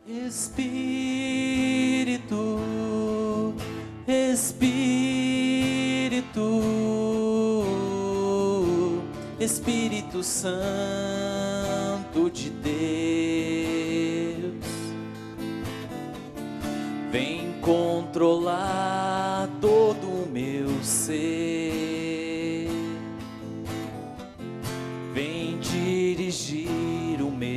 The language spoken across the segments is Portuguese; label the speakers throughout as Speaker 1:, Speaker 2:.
Speaker 1: Espírito, Espírito, Espírito Santo de Deus, vem controlar todo o meu ser, vem dirigir o meu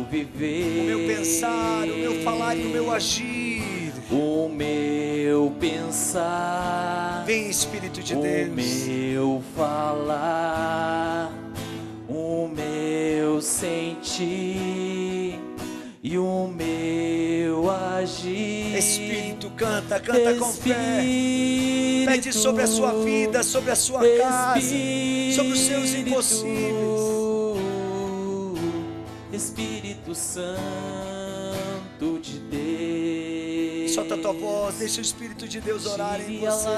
Speaker 1: viver,
Speaker 2: o meu pensar, o meu falar e o meu agir,
Speaker 1: o meu pensar,
Speaker 2: vem Espírito de
Speaker 1: o
Speaker 2: Deus,
Speaker 1: meu falar, o meu sentir e o meu agir.
Speaker 2: Espírito, canta com fé, pede sobre a sua vida, sobre a sua casa, sobre os seus impossíveis.
Speaker 1: Espírito Santo de Deus,
Speaker 2: solta a tua voz, deixa o Espírito de Deus orar em você.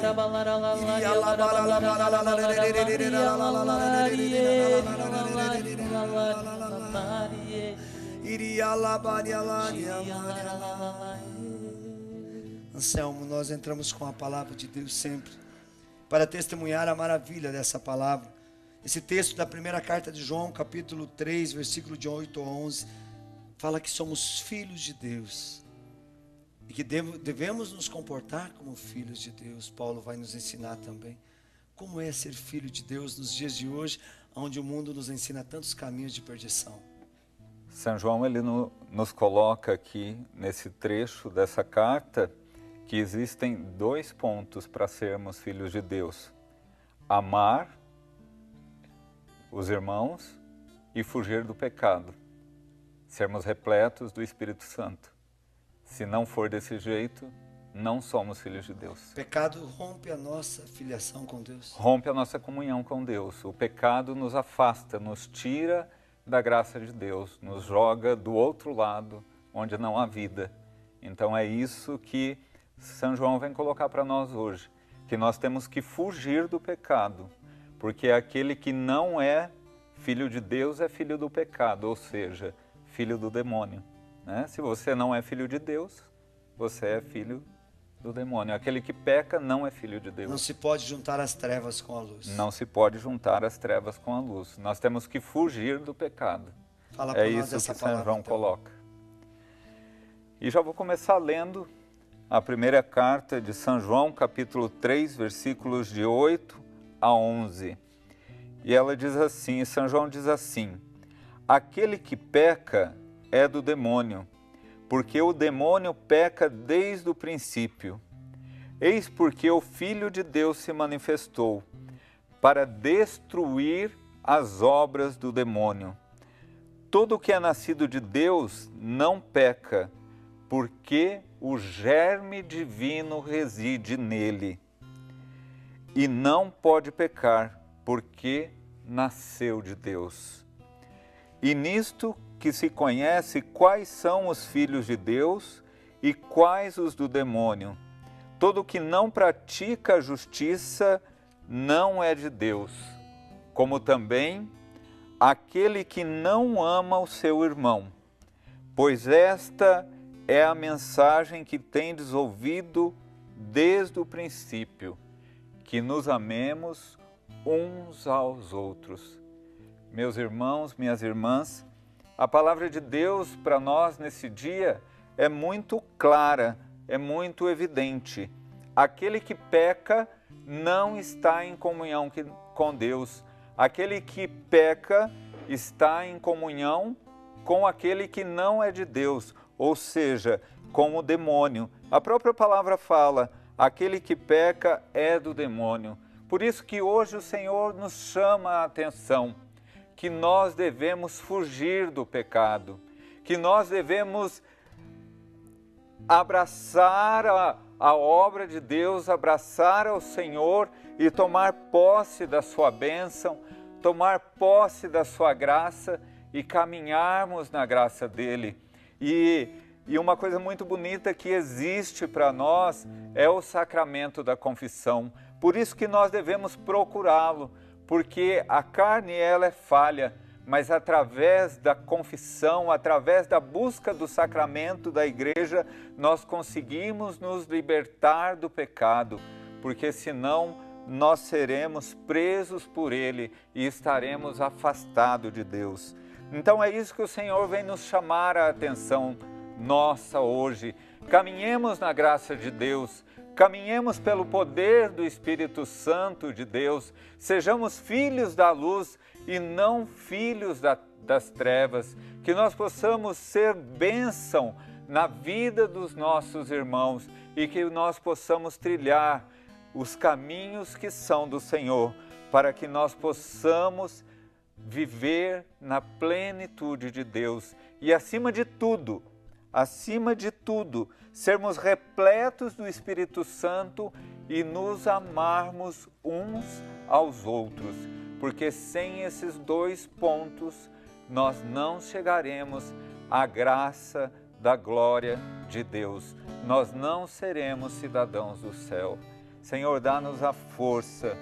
Speaker 2: Anselmo, nós entramos com a palavra de Deus sempre para testemunhar a maravilha dessa palavra. Esse texto da primeira carta de João, capítulo 3, versículo de 8 a 11, fala que somos filhos de Deus e que devemos nos comportar como filhos de Deus. Paulo vai nos ensinar também como é ser filho de Deus nos dias de hoje, onde o mundo nos ensina tantos caminhos de perdição.
Speaker 3: São João, ele nos coloca aqui nesse trecho dessa carta que existem 2 pontos para sermos filhos de Deus: amar os irmãos e fugir do pecado, sermos repletos do Espírito Santo. Se não for desse jeito, não somos filhos de Deus.
Speaker 2: O pecado rompe a nossa filiação com Deus.
Speaker 3: Rompe a nossa comunhão com Deus. O pecado nos afasta, nos tira da graça de Deus, nos joga do outro lado, onde não há vida. Então é isso que São João vem colocar para nós hoje, que nós temos que fugir do pecado, porque aquele que não é filho de Deus é filho do pecado, ou seja, filho do demônio, né? Se você não é filho de Deus, você é filho do demônio. Aquele que peca não é filho de Deus.
Speaker 2: Não se pode juntar as trevas com a luz.
Speaker 3: Não se pode juntar as trevas com a luz. Nós temos que fugir do pecado.
Speaker 2: Fala
Speaker 3: É
Speaker 2: para nós
Speaker 3: isso
Speaker 2: essa
Speaker 3: que São
Speaker 2: palavra,
Speaker 3: João
Speaker 2: então.
Speaker 3: coloca. E já vou começar lendo a primeira carta de São João, capítulo 3, versículos de 8 a 11. E ela diz assim, São João diz assim: aquele que peca é do demônio, porque o demônio peca desde o princípio. Eis porque o Filho de Deus se manifestou, para destruir as obras do demônio. Todo o que é nascido de Deus não peca, porque o germe divino reside nele. E não pode pecar, porque nasceu de Deus. E nisto que se conhece quais são os filhos de Deus e quais os do demônio. Todo que não pratica a justiça não é de Deus, como também aquele que não ama o seu irmão. Pois esta é a mensagem que tendes ouvido desde o princípio, que nos amemos uns aos outros. Meus irmãos, minhas irmãs, a palavra de Deus para nós nesse dia é muito clara, é muito evidente. Aquele que peca não está em comunhão com Deus. Aquele que peca está em comunhão com aquele que não é de Deus, ou seja, com o demônio. A própria palavra fala, aquele que peca é do demônio. Por isso que hoje o Senhor nos chama a atenção, que nós devemos fugir do pecado, que nós devemos abraçar a obra de Deus, abraçar ao Senhor e tomar posse da sua bênção, tomar posse da sua graça e caminharmos na graça dele. E uma coisa muito bonita que existe para nós é o sacramento da confissão. Por isso que nós devemos procurá-lo, porque a carne ela é falha, mas através da confissão, através da busca do sacramento da igreja, nós conseguimos nos libertar do pecado, porque senão nós seremos presos por ele e estaremos afastados de Deus. Então é isso que o Senhor vem nos chamar a atenção nossa hoje. Caminhemos na graça de Deus, caminhemos pelo poder do Espírito Santo de Deus, sejamos filhos da luz e não filhos das trevas, que nós possamos ser bênção na vida dos nossos irmãos e que nós possamos trilhar os caminhos que são do Senhor, para que nós possamos viver na plenitude de Deus e, acima de tudo, sermos repletos do Espírito Santo e nos amarmos uns aos outros, porque sem esses dois pontos nós não chegaremos à graça da glória de Deus, nós não seremos cidadãos do céu. Senhor, dá-nos a força,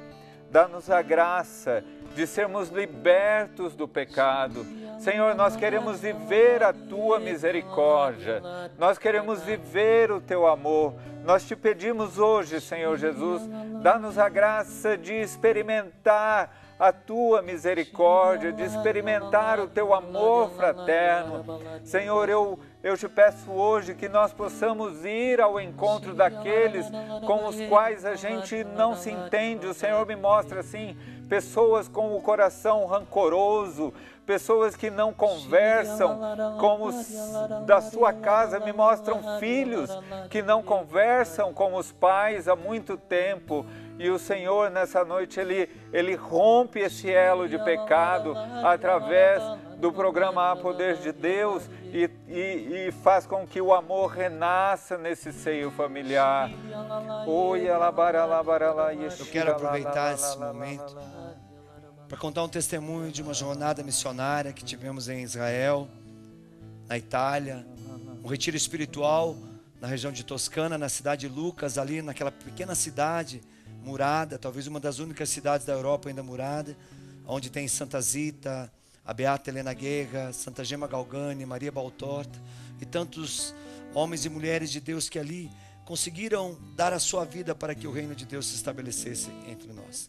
Speaker 3: dá-nos a graça de sermos libertos do pecado. Senhor, nós queremos viver a Tua misericórdia, nós queremos viver o Teu amor. Nós te pedimos hoje, Senhor Jesus, dá-nos a graça de experimentar a Tua misericórdia, de experimentar o Teu amor fraterno. Senhor, eu te peço hoje que nós possamos ir ao encontro daqueles com os quais a gente não se entende. O Senhor me mostra, assim, pessoas com o coração rancoroso, pessoas que não conversam com os da sua casa, me mostram filhos que não conversam com os pais há muito tempo. E o Senhor, nessa noite, Ele rompe esse elo de pecado através do programa A Poder de Deus e faz com que o amor renasça nesse seio familiar.
Speaker 2: Eu quero aproveitar esse momento para contar um testemunho de uma jornada missionária que tivemos em Israel, na Itália, um retiro espiritual na região de Toscana, na cidade de Lucas, ali naquela pequena cidade murada, talvez uma das únicas cidades da Europa ainda murada, onde tem Santa Zita, a Beata Helena Guerra, Santa Gema Galgani, Maria Baltorta e tantos homens e mulheres de Deus que ali conseguiram dar a sua vida para que o reino de Deus se estabelecesse entre nós.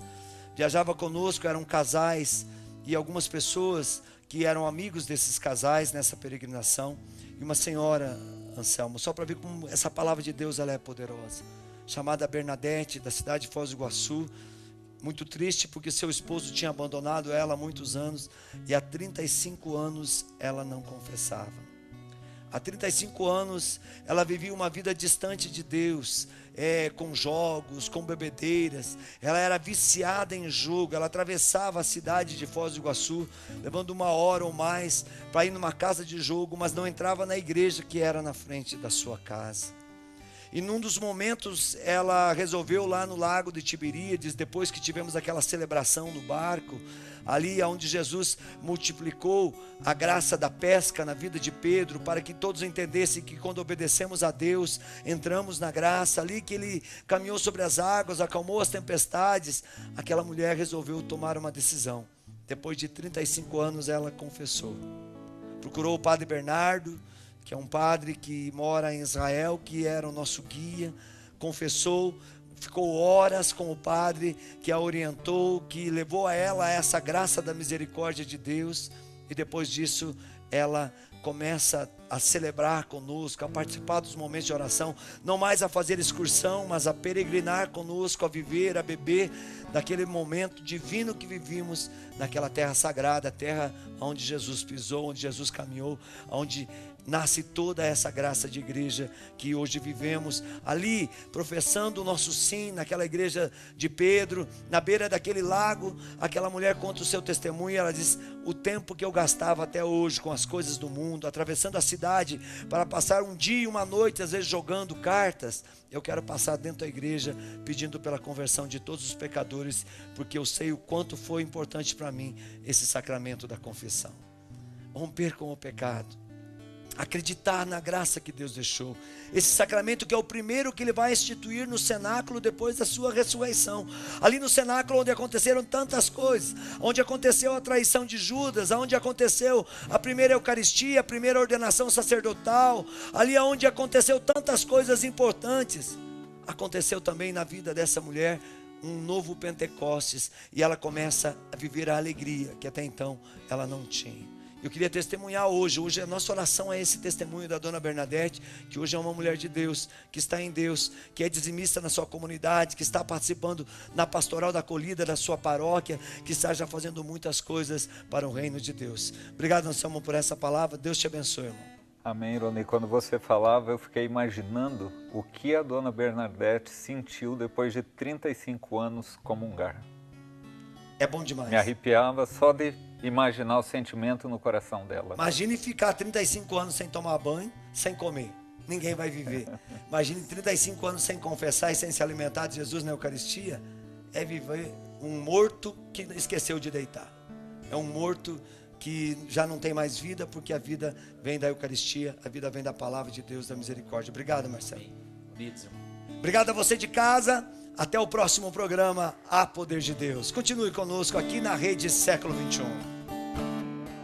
Speaker 2: Viajava conosco, eram casais e algumas pessoas que eram amigos desses casais nessa peregrinação, e uma senhora, Anselmo, só para ver como essa palavra de Deus ela é poderosa, chamada Bernadette, da cidade de Foz do Iguaçu, muito triste porque seu esposo tinha abandonado ela há muitos anos e há 35 anos ela não confessava. Há 35 anos ela vivia uma vida distante de Deus, com jogos, com bebedeiras. Ela era viciada em jogo. Ela atravessava a cidade de Foz do Iguaçu, levando 1 hora ou mais para ir numa casa de jogo, mas não entrava na igreja que era na frente da sua casa. E num dos momentos ela resolveu lá no lago de Tiberíades, depois que tivemos aquela celebração no barco, ali onde Jesus multiplicou a graça da pesca na vida de Pedro, para que todos entendessem que quando obedecemos a Deus, entramos na graça, ali que ele caminhou sobre as águas, acalmou as tempestades, aquela mulher resolveu tomar uma decisão. Depois de 35 anos ela confessou, procurou o padre Bernardo, que é um padre que mora em Israel, que era o nosso guia, confessou, ficou horas com o padre que a orientou, que levou a ela essa graça da misericórdia de Deus, e depois disso ela começa a celebrar conosco, a participar dos momentos de oração, não mais a fazer excursão, mas a peregrinar conosco, a viver, a beber daquele momento divino que vivimos naquela terra sagrada, a terra onde Jesus pisou, onde Jesus caminhou, onde nasce toda essa graça de igreja que hoje vivemos, ali professando o nosso sim, naquela igreja de Pedro, na beira daquele lago. Aquela mulher conta o seu testemunho, ela diz: o tempo que eu gastava até hoje com as coisas do mundo, atravessando a cidade para passar um dia e uma noite, às vezes jogando cartas, eu quero passar dentro da igreja pedindo pela conversão de todos os pecadores, porque eu sei o quanto foi importante para mim esse sacramento da confissão. Romper com o pecado, Acreditar na graça que Deus deixou. Esse sacramento que é o primeiro que ele vai instituir no cenáculo depois da sua ressurreição. Ali no cenáculo onde aconteceram tantas coisas, onde aconteceu a traição de Judas, onde aconteceu a primeira Eucaristia, a primeira ordenação sacerdotal, ali onde aconteceu tantas coisas importantes, aconteceu também na vida dessa mulher um novo Pentecostes, e ela começa a viver a alegria que até então ela não tinha. Eu queria testemunhar hoje a nossa oração é esse testemunho da dona Bernadette, que hoje é uma mulher de Deus, que está em Deus, que é dizimista na sua comunidade, que está participando na pastoral da acolhida da sua paróquia, que está já fazendo muitas coisas para o reino de Deus. Obrigado, Anselmo, por essa palavra. Deus te abençoe, irmão.
Speaker 3: Amém, Rony. Quando você falava, eu fiquei imaginando o que a dona Bernadette sentiu depois de 35 anos comungar.
Speaker 2: É bom demais.
Speaker 3: Me arrepiava só de imaginar o sentimento no coração dela.
Speaker 2: Imagine ficar 35 anos sem tomar banho, sem comer. Ninguém vai viver. Imagine 35 anos sem confessar e sem se alimentar de Jesus na Eucaristia. É viver um morto que esqueceu de deitar. É um morto que já não tem mais vida, porque a vida vem da Eucaristia, a vida vem da palavra de Deus, da misericórdia. Obrigado, Marcelo. Obrigado a você de casa. Até o próximo programa, A Poder de Deus. Continue conosco aqui na Rede Século XXI.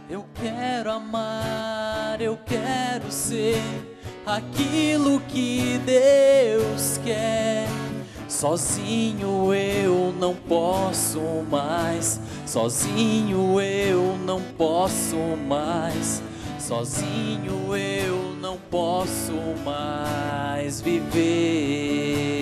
Speaker 1: Eu quero amar, eu quero ser aquilo que Deus quer. Sozinho eu não posso mais, sozinho eu não posso mais, sozinho eu não posso mais viver.